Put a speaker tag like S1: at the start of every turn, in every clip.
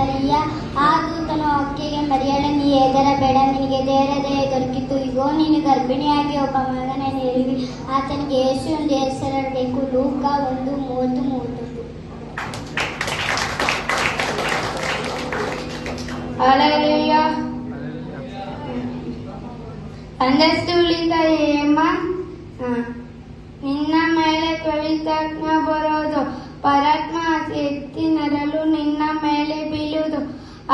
S1: ಮರಿಯ. ಆ ದೂತನು ಆಕೆಗೆ, ಮರಿಯಳೆ, ನೀ ಹೆದರಬೇಡ, ನಿನಗೆ ದೇವರ ದೊರಕಿತು. ಇಗೋ, ನೀನು ಗರ್ಭಿಣಿಯಾಗಿ ಒಬ್ಬ ಮಗನನ್ನು ಹೆರುವಿ. ಆತನಿಗೆ ಯೇಸು ಎಂದು ಹೆಸರಿಡಬೇಕು. ಲೂಕ 1:30-31.
S2: Hallelujah. ಸಂದೇಶದಿಂದ ಹೇಮ, ನಿನ್ನ ಮೇಲೆ ಪವಿತ್ರಾತ್ಮ ಬರೋದು, ಪರಾತ್ಮ ಶಕ್ತಿ ನರಲು ನಿನ್ನ ಮೇಲೆ ಬೀಳುವುದು.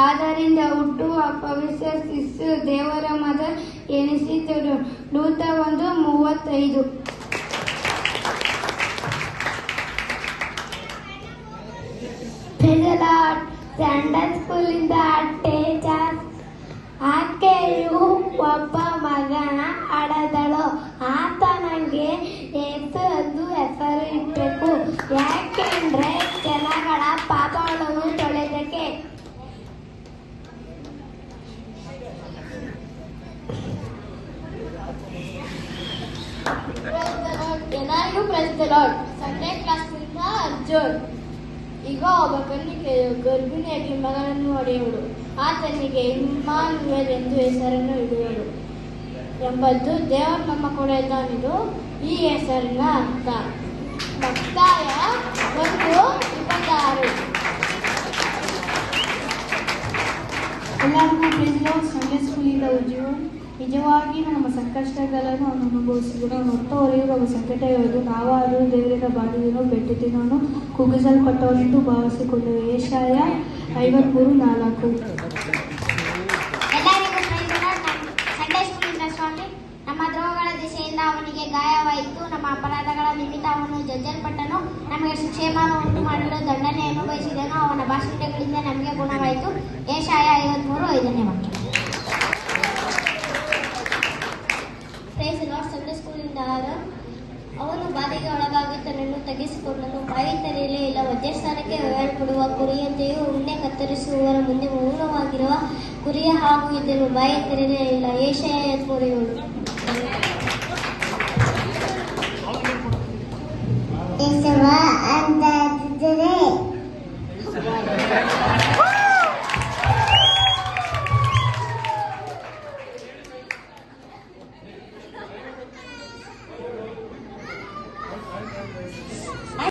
S2: ಆದ್ದರಿಂದ ಹುಟ್ಟುವ ಪವಿತ್ರ ಶಿಶು ದೇವರ ಮಗ ಎನಿಸಿದರು. ಲೂಕ 1:35.
S1: ಸಂಡೇ ಸ್ಕೂಲಿಂದ ಟೀಚರ್, ಆಕೆಯು ಒಬ್ಬ ಮಗನ ಹಡೆದಳು. ಆತ ನನಗೆ ಯೇಸು ಎಂದು ಹೆಸರು ಇಡಬೇಕು, ಯಾಕೆಂದ್ರೆ ಜನಗಳ ಪಾಪಗಳನ್ನು ತೊಳೆದಕ್ಕೆ. ಎಲ್ಲರಿಗೂ ಪ್ರೈಸ್ ದಿ ಲಾರ್ಡ್. ಸಂಡೇ ಕ್ಲಾಸ್ನಿಂದ ಅರ್ಜುನ್. ಈಗ ಒಬ್ಬ ಕನ್ನಿಕೆಯು ಗರ್ಭಿಣಿಯಾಗಿ ಮಗನನ್ನು ಹೊಡೆಯುವಳು. ಆತನಿಗೆ ಇಮ್ಮಾನುವೇಲ್ ಎಂದು ಹೆಸರನ್ನು ಇಡುವಳು ಎಂಬುದು ದೇವರು ನಮ್ಮ ಕೂಡ ಇದ್ದಾನಿದು ಈ ಹೆಸರಿನ ಅರ್ಥ. ಮತ್ತಾಯ 1:26.
S3: ಎಲ್ಲರಿಗೂ ಪ್ರೈಸ್ ಲಾರ್ಡ್. ಸಂಡೇ ಸ್ಕೂಲಿಂದ ಉಜ್ಜೀವನ್. ನಿಜವಾಗಿ ನಮ್ಮ ಸಂಕಷ್ಟಗಳನ್ನು ಅವನು ಅನುಭವಿಸಿದನು, ಹೊತ್ತವರೆಗೂ ಸಂಕಟವಿರುವುದು. ನಾವಾದರೂ ದೇವರಿಂದ ಬಾಡಿದನು, ಬೆಟ್ಟಿದನು, ಕುಗ್ಗಿಸಲ್ಪಟ್ಟವನೆಂದು ಭಾವಿಸಿಕೊಂಡೆವು. ಯೆಶಾಯ 53:4.
S1: ಎಲ್ಲರಿಗೂ ಪ್ರೈಸ್ ದಿ ಲಾರ್ಡ್. ಸಂಡೇ ಸ್ಕೂಲಿಂದ ಸ್ವಾಮಿ, ನಮ್ಮ ದ್ರೋಹಗಳ ದಿಶೆಯಿಂದ ಅವನಿಗೆ ಗಾಯವಾಯಿತು, ನಮ್ಮ ಅಪರಾಧಗಳ ನಿಮಿತ್ತ ಅವನು ಜಜ್ಜಲ್ಪಟ್ಟನು. ನಮಗೆ ಕ್ಷೇಮವನ್ನು ಉಂಟು ಮಾಡಲು ದಂಡನೆ ಅನುಭವಿಸಿದನು, ಅವನ ಭಾಷಣಗಳಿಂದ ನಮಗೆ ಗುಣವಾಯಿತು. ಯೆಶಾಯ 53:5. ವಾಕ್ಯ. Price the lord. ಸಂಡೇ ಸ್ಕೂಲಿಂದ ಅವನು ಬಾಧೆಗೆ ಒಳಗಾಗಿ ತನ್ನನ್ನು ತಗ್ಗಿಸಿಕೊಂಡನು. ಬಾಯಿ ತೆರೆಯಲೇ ಇಲ್ಲ. ವಧ್ಯಸ್ಥಾನಕ್ಕೆ ಒಯ್ಯಲ್ಪಡುವ ಕುರಿಯಂತೆಯೂ ಉಣ್ಣೆ ಕತ್ತರಿಸುವವರ ಮುಂದೆ ಮೌನವಾಗಿರುವ ಕುರಿಯ ಹಾಗೂ ಇದ್ದನು. ಬಾಯಿ ತೆರೆಯಲೇ ಇಲ್ಲ. ಯೆಶಾಯ 53:7. ಯೇಸುವ ಅಂತ